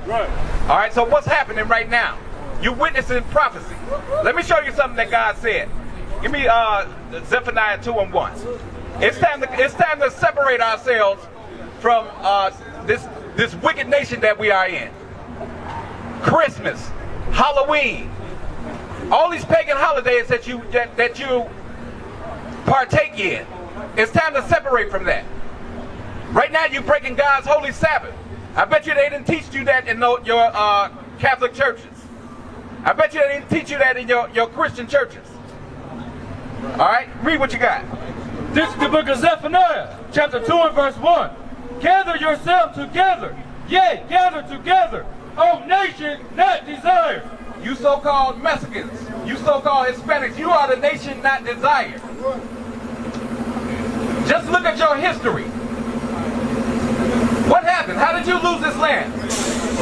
Right. All right, so what's happening right now? You're witnessing prophecy. Let me show you something that God said. Give me Zephaniah 2:1. It's time to separate ourselves from this wicked nation that we are in. Christmas, Halloween, all these pagan holidays that you partake in. It's time to separate from that. Right now you're breaking God's holy Sabbath. I bet you they didn't teach you that in your Catholic churches. I bet you they didn't teach you that in your Christian churches. All right, read what you got. This is the book of Zephaniah, chapter 2 and verse 1. Gather yourselves together, yea, gather together, O nation not desired. You so-called Mexicans, you so-called Hispanics, you are the nation not desired. Just look at your history. What happened? How did you lose this land?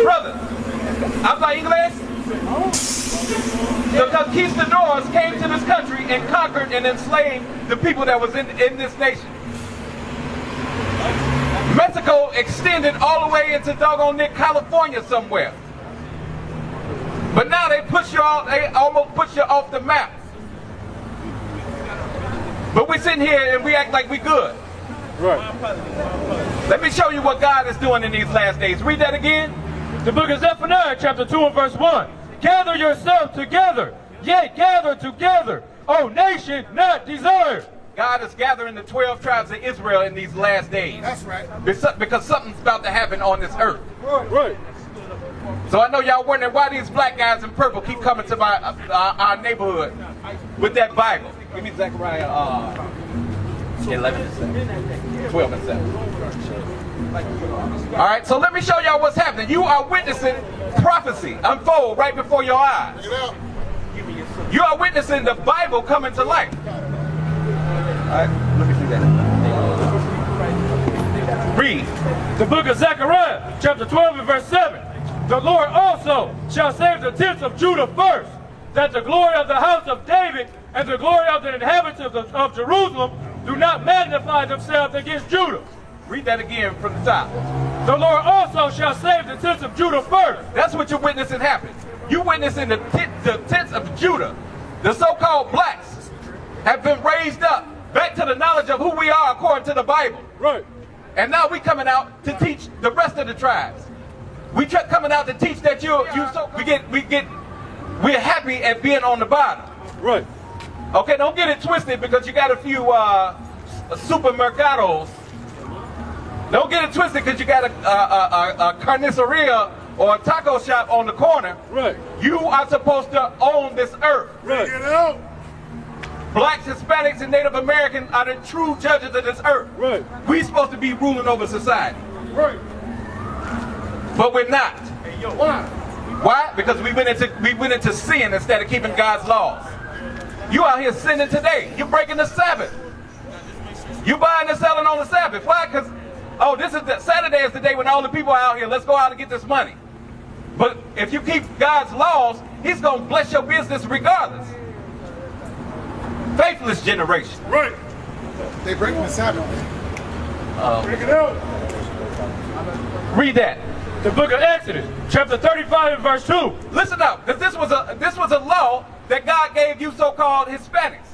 Brother, habla inglés? The conquistadors came to this country and conquered and enslaved the people that was in this nation. Mexico extended all the way into doggone near California somewhere. But now they almost push you off the map. But we're sitting here and we act like we good. Right. Let me show you what God is doing in these last days. Read that again. The book of Zephaniah, chapter 2 and verse 1. Gather yourselves together, yea, gather together, O nation not desired. God is gathering the 12 tribes of Israel in these last days. That's right. Because something's about to happen on this earth. Right. So I know y'all wondering why these black guys in purple keep coming to our neighborhood with that Bible. Give me Zechariah 11 and 12 and 7. All right, so let me show y'all what's happening. You are witnessing prophecy unfold right before your eyes. You are witnessing the Bible coming to life. All right, let me see that. Read. The book of Zechariah, chapter 12 and verse 7. The Lord also shall save the tents of Judah first, that the glory of the house of David and the glory of the inhabitants of Jerusalem do not magnify themselves against Judah. Read that again from the top. The Lord also shall save the tents of Judah first. That's what you're witnessing happen. You're witnessing the tents of Judah. The so-called blacks have been raised up back to the knowledge of who we are according to the Bible. Right. And now we're coming out to teach the rest of the tribes. We kept coming out to teach that we're happy at being on the bottom. Right. Okay, don't get it twisted because you got a few supermercados. Don't get it twisted because you got a carniceria or a taco shop on the corner. Right. You are supposed to own this earth. Right. Get out. Blacks, Hispanics, and Native Americans are the true judges of this earth. Right. We're supposed to be ruling over society. Right. But we're not. Why? Why? Because we went into sin instead of keeping God's laws. You out here sinning today. You're breaking the Sabbath. You buying and selling on the Sabbath. Why? Because, Saturday is the day when all the people are out here. Let's go out and get this money. But if you keep God's laws, He's going to bless your business regardless. Faithless generation. Right. They breaking the Sabbath. Break it out. Read that. The book of Exodus, chapter 35 and verse 2. Listen up, because this was a law that God gave you so-called Hispanics.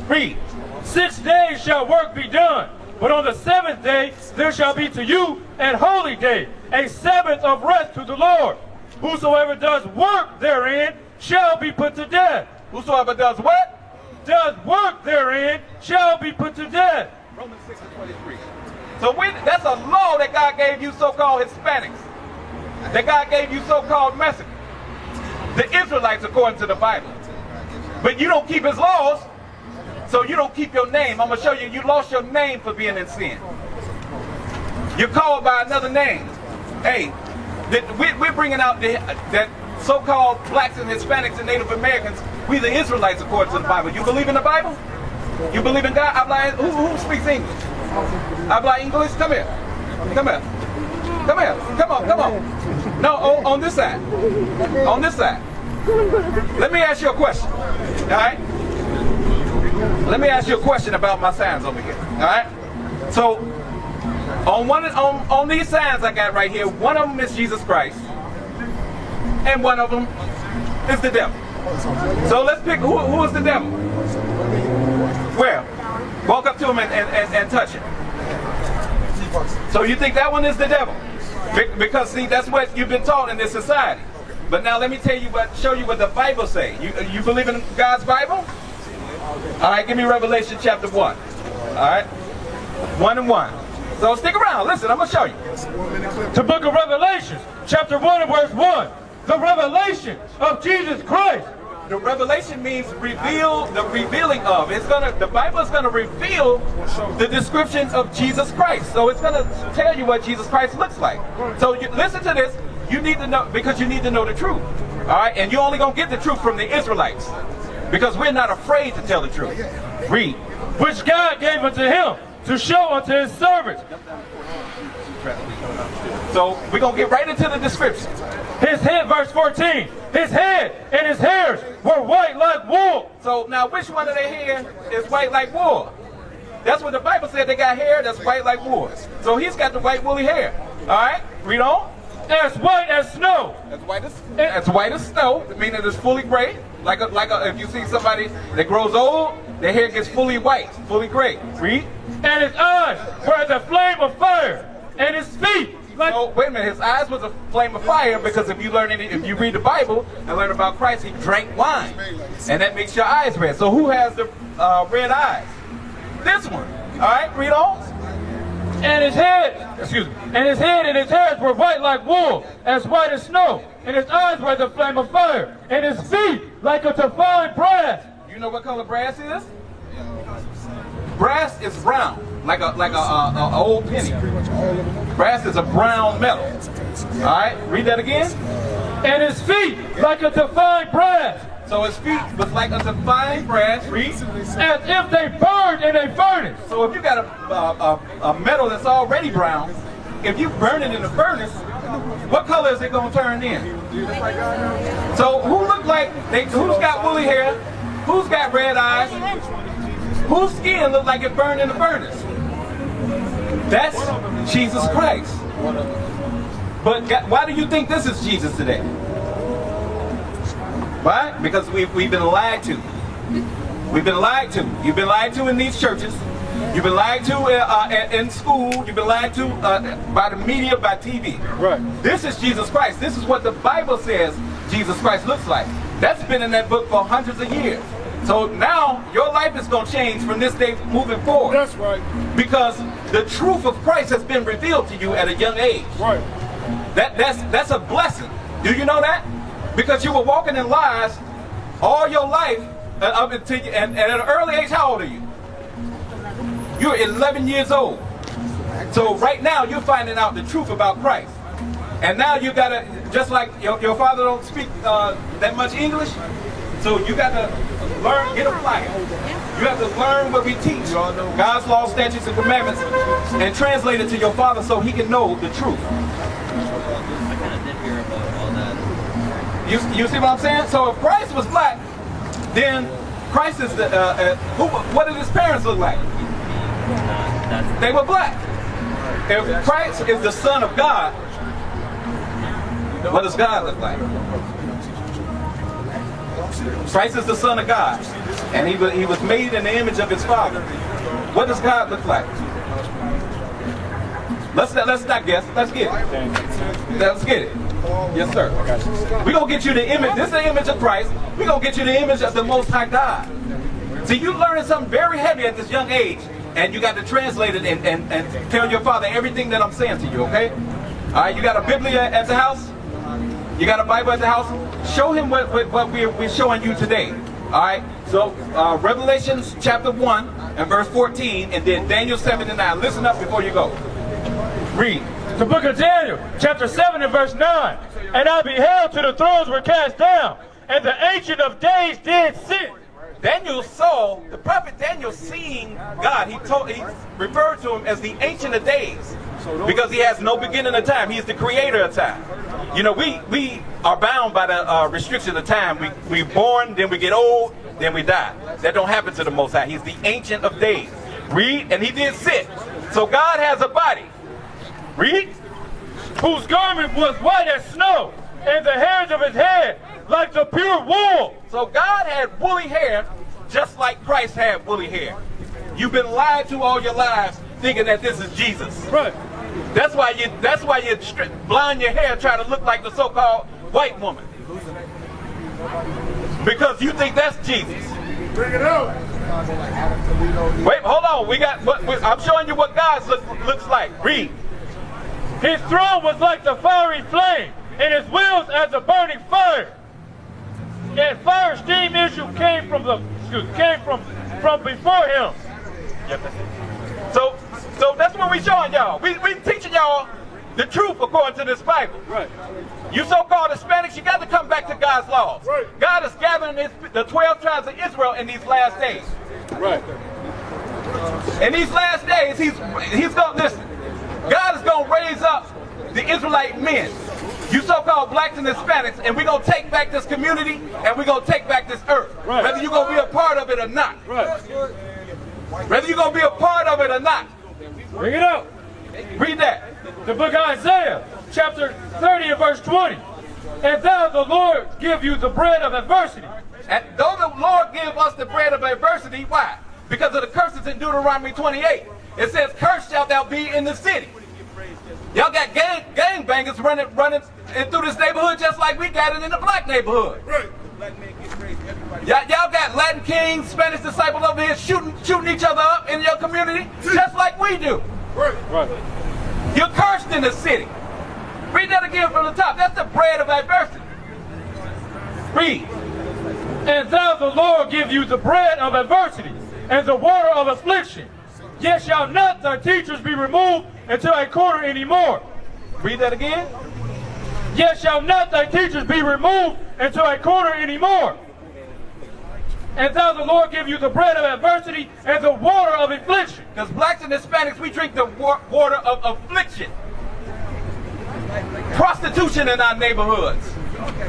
Read. 6 days shall work be done, but on the 7th day there shall be to you an holy day, a Sabbath of rest to the Lord. Whosoever does work therein shall be put to death. Whosoever does what? Does work therein shall be put to death. Romans 6 and 23. So that's a law that God gave you so-called Hispanics. That God gave you so-called Mexicans. The Israelites according to the Bible. But you don't keep His laws, so you don't keep your name. I'm going to show you, you lost your name for being in sin. You're called by another name. Hey, we're bringing out that so-called blacks and Hispanics and Native Americans, we the Israelites according to the Bible. You believe in the Bible? You believe in God? Who speaks English? Habla English? Come here. Come here. Come here. Come on. No, on this side. On this side. Let me ask you a question. All right? Let me ask you a question about my signs over here. All right? So, On these signs I got right here, one of them is Jesus Christ, and one of them is the devil. So let's pick who is the devil. Where? Walk up to him and touch him. So you think that one is the devil? Because see, that's what you've been taught in this society. But now let me show you what the Bible says. You believe in God's Bible? All right, give me Revelation chapter 1. All right, 1 and 1. So stick around. Listen, I'm going to show you. The book of Revelation, chapter 1 and verse 1. The revelation of Jesus Christ. The revelation means reveal, the revealing of. The Bible is going to reveal the description of Jesus Christ. So it's going to tell you what Jesus Christ looks like. So listen to this. You need to know, because you need to know the truth. All right, and you're only going to get the truth from the Israelites, because we're not afraid to tell the truth. Read. Which God gave unto him to show unto his servants. So we're going to get right into the description. His head, verse 14, his head and his hairs were white like wool. So now which one of their hair is white like wool? That's what the Bible said. They got hair that's white like wool. So he's got the white woolly hair. All right, read on. As white as snow. As white as snow, meaning it's fully gray. Like if you see somebody that grows old, their hair gets fully white, fully gray. Read. And his eyes were as a flame of fire, and his feet like... Oh, wait a minute. His eyes was a flame of fire, because if you read the Bible and learn about Christ, he drank wine, and that makes your eyes red. So who has the red eyes? This one. All right, read on. And his head, and his head and his hairs were white like wool, as white as snow, and his eyes were the flame of fire, and his feet like a fine brass. You know what color brass is? Brass is brown, like a old penny. Brass is a brown metal. All right, read that again. And his feet like a fine brass. So his feet was like a fine brass. Read. As if they burned in a furnace. So if you got a metal that's already brown, if you burn it in a furnace, what color is it going to turn in? So who look like, who's got woolly hair? Who's got red eyes? Whose skin look like it burned in the furnace? That's Jesus Christ. But why do you think this is Jesus today? Why? Because we've been lied to. We've been lied to. You've been lied to in these churches. You've been lied to in school. You've been lied to by the media, by TV. Right. This is Jesus Christ. This is what the Bible says Jesus Christ looks like. That's been in that book for hundreds of years. So now your life is going to change from this day moving forward. That's right. Because the truth of Christ has been revealed to you at a young age. Right. That's a blessing. Do you know that? Because you were walking in lies all your life up until and at an early age. How old are you? You're 11 years old. So right now you're finding out the truth about Christ. And now you gotta, just like your father don't speak that much English, so you gotta learn, get a flyer. You have to learn what we teach, God's law, statutes, and commandments, and translate it to your father so he can know the truth. I kind of did hear about all that. You see what I'm saying? So if Christ was black, then Christ is the, what did his parents look like? They were black. If Christ is the Son of God, what does God look like? Christ is the Son of God, and he was made in the image of his Father. What does God look like? Let's not guess. Let's get it. Let's get it. Yes, sir. We're going to get you the image. This is the image of Christ. We're going to get you the image of the Most High God. See, you learning something very heavy at this young age, and you got to translate it and tell your father everything that I'm saying to you, okay? All right, you got a Biblia at the house? You got a Bible at the house? Show him what we're showing you today. All right, so Revelation chapter 1 and verse 14, and then Daniel 7 and 9. Listen up before you go. Read. The book of Daniel, chapter 7 and verse 9. And I beheld till the thrones were cast down, and the Ancient of Days did sit. Daniel saw, the prophet Daniel seeing God. He referred to him as the Ancient of Days, because he has no beginning of time. He is the creator of time. You know, we are bound by the restriction of time. We're born, then we get old, then we die. That don't happen to the Most High. He's the Ancient of Days. Read, and he did sit. So God has a body. Read. Whose garment was white as snow, and the hairs of his head like the pure wool. So God had woolly hair just like Christ had woolly hair. You've been lied to all your lives thinking that this is Jesus. Right. That's why you blind your hair trying to look like the so-called white woman. Because you think that's Jesus. Bring it out. Wait, hold on. I'm showing you what God looks like. Read. His throne was like the fiery flame, and his wheels as a burning fire. And fire steam issue came from before him. So that's what we showing y'all. We teaching y'all the truth according to this Bible. Right. You so-called Hispanics, you got to come back to God's laws. Right. God is gathering the 12 tribes of Israel in these last days. Right. In these last days, he's going to listen. God is going to raise up the Israelite men, you so-called blacks and Hispanics, and we're going to take back this community and we're going to take back this earth. Right. Whether you're going to be a part of it or not. Right. Whether you're going to be a part of it or not. Bring it out. Read that. The book of Isaiah, chapter 30 and verse 20. And thou, the Lord, give you the bread of adversity. And though the Lord give us the bread of adversity, why? Because of the curses in Deuteronomy 28. It says, cursed shalt thou be in the city. Y'all got gang bangers running through this neighborhood just like we got it in the black neighborhood. Right. Y'all got Latin kings, Spanish disciples over here shooting each other up in your community just like we do. Right. Right. You're cursed in the city. Read that again from the top. That's the bread of adversity. Read. And thou, the Lord, give you the bread of adversity and the water of affliction. Yet shall not thy teachers be removed into a corner anymore. Read that again. Yet shall not thy teachers be removed into a corner anymore. And thou, the Lord, give you the bread of adversity and the water of affliction. Because blacks and Hispanics, we drink the water of affliction. Prostitution in our neighborhoods.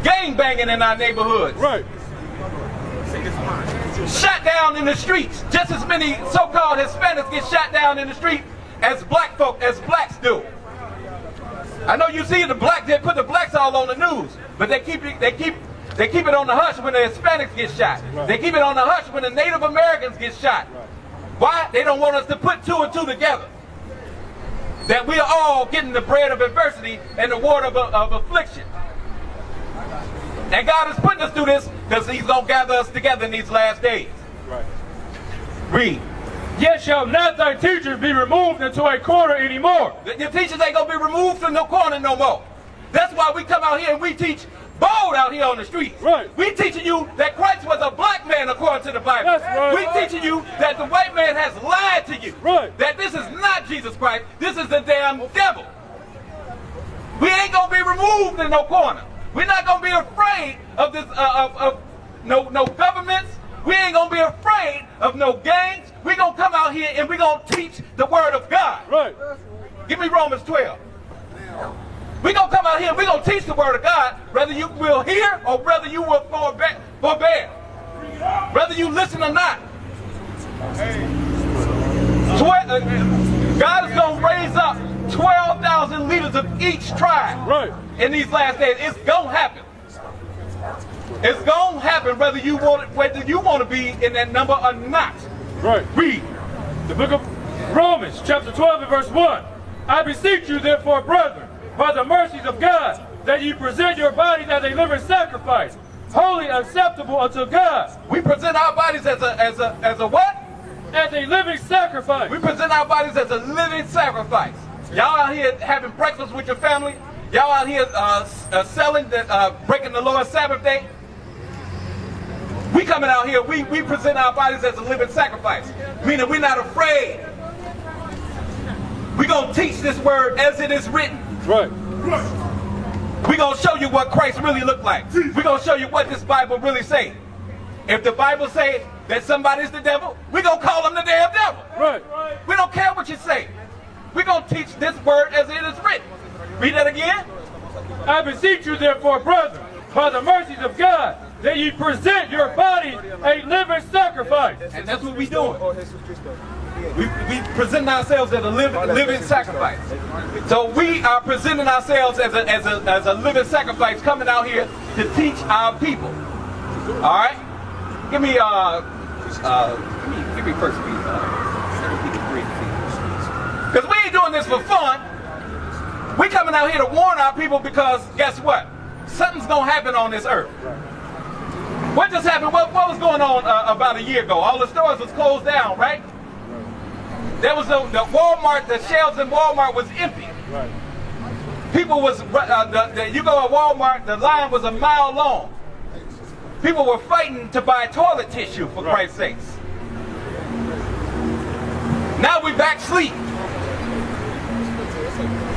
Gang banging in our neighborhoods. Right. Shot down in the streets. Just as many so-called Hispanics get shot down in the street as blacks do. I know you see they put the blacks all on the news, but they keep it on the hush when the Hispanics get shot. Right. They keep it on the hush when the Native Americans get shot. Right. Why? They don't want us to put two and two together. That we are all getting the bread of adversity and the water of affliction. And God is putting us through this because he's going to gather us together in these last days. Right. Read. Yet shall not thy teachers be removed into a corner anymore. Your teachers ain't going to be removed from no corner no more. That's why we come out here and we teach bold out here on the streets. Right. We teaching you that Christ was a black man according to the Bible. That's right. We teaching you that the white man has lied to you. Right. That this is not Jesus Christ. This is the damn devil. We ain't going to be removed in no corner. We're not going to be afraid of this no governments. We ain't going to be afraid of no gangs. We're going to come out here and we're going to teach the word of God. Right. Give me Romans 12. We're going to come out here and we're going to teach the word of God, whether you will hear or whether you will forbear. Whether you listen or not. God is going to raise up 12,000 leaders of each tribe. Right. In these last days. It's going to happen. It's going to happen whether you want to be in that number or not. Right. Read. The book of Romans, chapter 12 and verse 1. I beseech you, therefore, brethren, by the mercies of God, that ye present your bodies as a living sacrifice, holy acceptable unto God. We present our bodies as a what? As a living sacrifice. We present our bodies as a living sacrifice. Y'all out here having breakfast with your family. Y'all out here selling, breaking the Lord's Sabbath day. We coming out here, we present our bodies as a living sacrifice. Meaning we're not afraid. We're going to teach this word as it is written. Right. We're going to show you what Christ really looked like. We're going to show you what this Bible really say. If the Bible say that somebody's the devil, we're going to call them the damn devil. Right. We don't care what you say. We're going to teach this word as it is written. Read that again. I beseech you, therefore, brethren, by the mercies of God, that ye present your body a living sacrifice. And that's what we doing. We present ourselves as a living sacrifice. So we are presenting ourselves as a living sacrifice, coming out here to teach our people. All right? Give me first, please. Because we ain't doing this for fun. We coming out here to warn our people because guess what? Something's gonna happen on this earth. What just happened? What was going on about a year ago? All the stores was closed down, right? There was the Walmart, the shelves in Walmart was empty. Right. People was, you go to Walmart, the line was a mile long. People were fighting to buy toilet tissue, for Christ's sakes. Now we back sleep.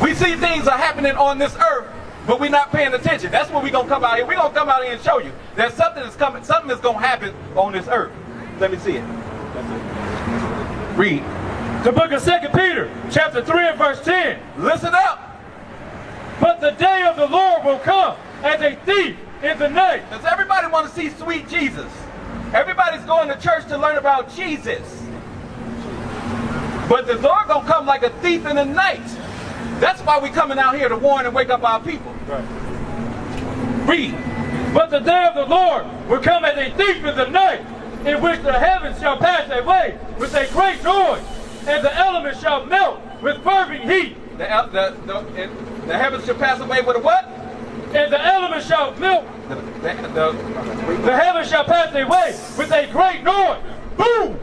We see things are happening on this earth, but we're not paying attention. That's what we're going to come out here. We're going to come out here and show you that something is coming, something is going to happen on this earth. Let me see it. Read. The book of 2 Peter, chapter 3 and verse 10. Listen up. But the day of the Lord will come as a thief in the night. Does everybody want to see sweet Jesus? Everybody's going to church to learn about Jesus. But the Lord going to come like a thief in the night. That's why we're coming out here to warn and wake up our people. Right. Read. But the day of the Lord will come as a thief in the night, in which the heavens shall pass away with a great noise, and the elements shall melt with fervent heat. The heavens shall pass away with a what? And the elements shall melt. The heavens shall pass away with a great noise. Boom!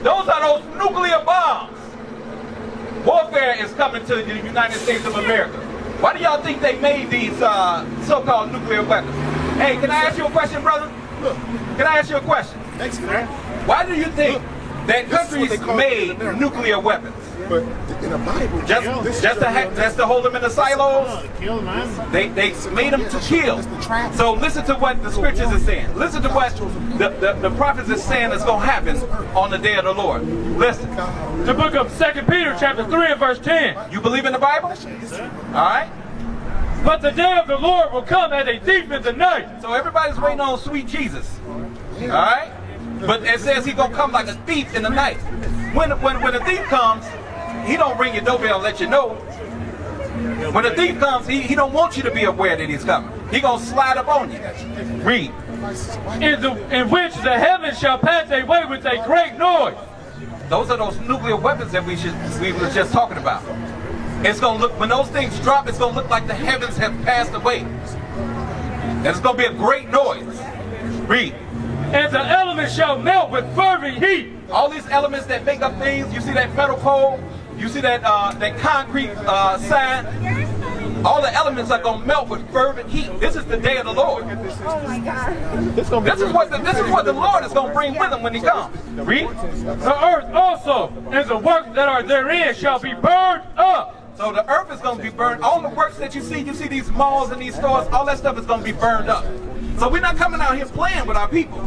Those are those nuclear bombs. Warfare is coming to the United States of America. Why do y'all think they made these so-called nuclear weapons? Hey, can I ask you a question, brother? Can I ask you a question? Thanks, man. Why do you think that countries made nuclear weapons? But in the Bible, Just to hold them in the silos? They made them to kill. So listen to what the scriptures are saying. Listen to what the prophets are saying is going to happen on the day of the Lord. Listen. The book of 2 Peter chapter 3 and verse 10. You believe in the Bible? All right. But the day of the Lord will come as a thief in the night. So everybody's waiting on sweet Jesus. All right. But it says he's going to come like a thief in the night. When a thief comes, he don't ring your doorbell and let you know. When a thief comes, he don't want you to be aware that he's coming. He gonna slide up on you. Read. In which the heavens shall pass away with a great noise. Those are those nuclear weapons that we were just talking about. It's gonna look, when those things drop, it's gonna look like the heavens have passed away. And it's gonna be a great noise. Read. And the elements shall melt with fervent heat. All these elements that make up things, you see that metal pole, you see that concrete sign, all the elements are going to melt with fervent heat. This is the day of the Lord. Oh my God. This is what the Lord is going to bring with him when he comes. Read. The earth also and the works that are therein shall be burned up. So the earth is going to be burned. All the works that you see these malls and these stores, all that stuff is going to be burned up. So we're not coming out here playing with our people.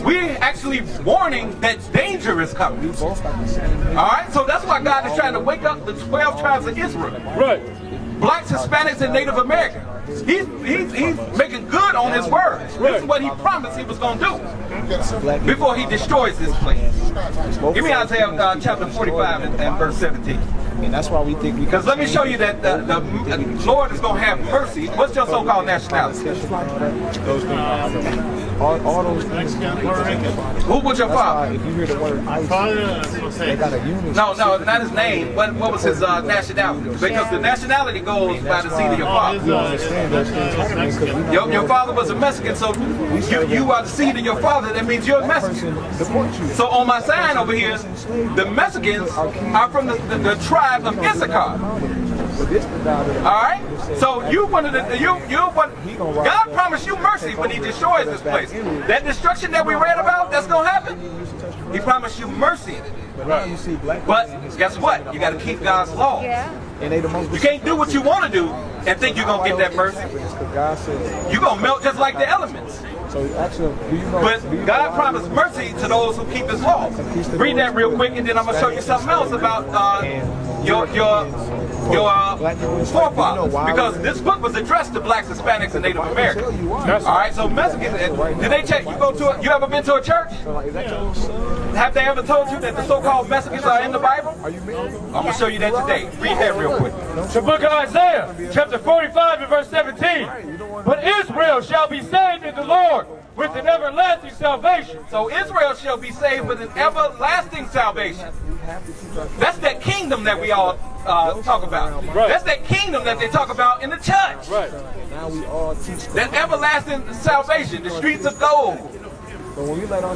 We're actually warning that danger is coming. All right? So that's why God is trying to wake up the 12 tribes of Israel. Right. Blacks, Hispanics, and Native Americans. He's making good on his words. This is what he promised he was going to do before he destroys this place. Give me Isaiah chapter 45 and verse 17. And that's why we think we. Because let me show you that the Lord is going to have mercy. What's your so-called nationality? All those things. Who was your father? If you hear the word IUIC, they got a unit. No, not his name. What was his nationality? Because the nationality goes by the seed of your father. Your father was a Mexican, so you are the seed of your father. That means you're a Mexican. So on my sign over here, the Mexicans are from the tribe of Issachar. Alright? So God promised you mercy when he destroys this place. That destruction that we read about, that's going to happen. He promised you mercy. But guess what? You got to keep God's law. You can't do what you want to do and think you're going to get that mercy. You're going to melt just like the elements. But God promised mercy to those who keep his law. Read that real quick and then I'm going to show you something else about your forefathers, because this book was addressed to blacks, Hispanics, and Native Americans. All right, so Mexicans, did they check? You ever been to a church? Have they ever told you that the so-called Mexicans are in the Bible? I'm going to show you that today. Read that real quick. The book of Isaiah, chapter 45 and verse 17. But Israel shall be saved in the Lord with an everlasting salvation. So Israel shall be saved with an everlasting salvation. That's that kingdom that we all talk about. Right. That's that kingdom that they talk about in the church. Right. That everlasting salvation, the streets of gold.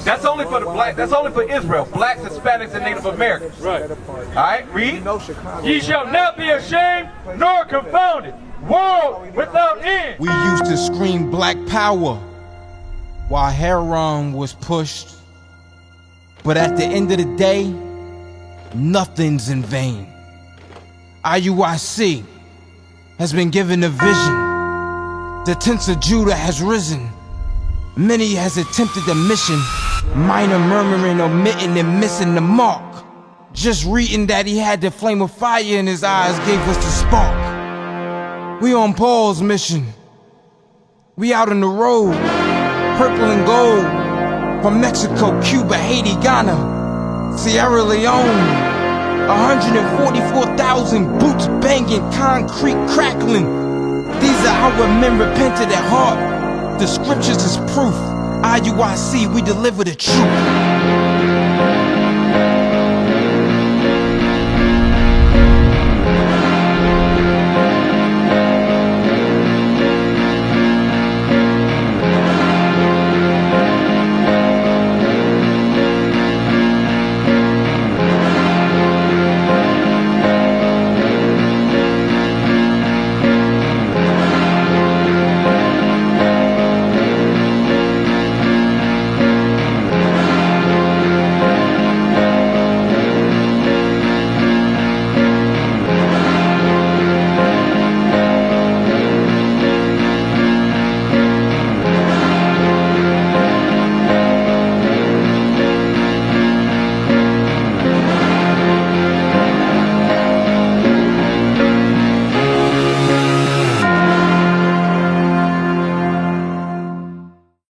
That's only for the black. That's only for Israel, blacks, Hispanics, and Native Americans. Right. All right, read. Ye shall not be ashamed nor confounded, world without end. We used to scream black power while heroin was pushed. But at the end of the day, nothing's in vain. IUIC has been given a vision. The tents of Judah has risen. Many has attempted the mission, minor murmuring, omitting, and missing the mark. Just reading that he had the flame of fire in his eyes gave us the spark. We on Paul's mission. We out on the road, purple and gold, from Mexico, Cuba, Haiti, Ghana, Sierra Leone. 144,000 boots banging, concrete crackling. These are our men repented at heart. The scriptures is proof. IUIC, we deliver the truth.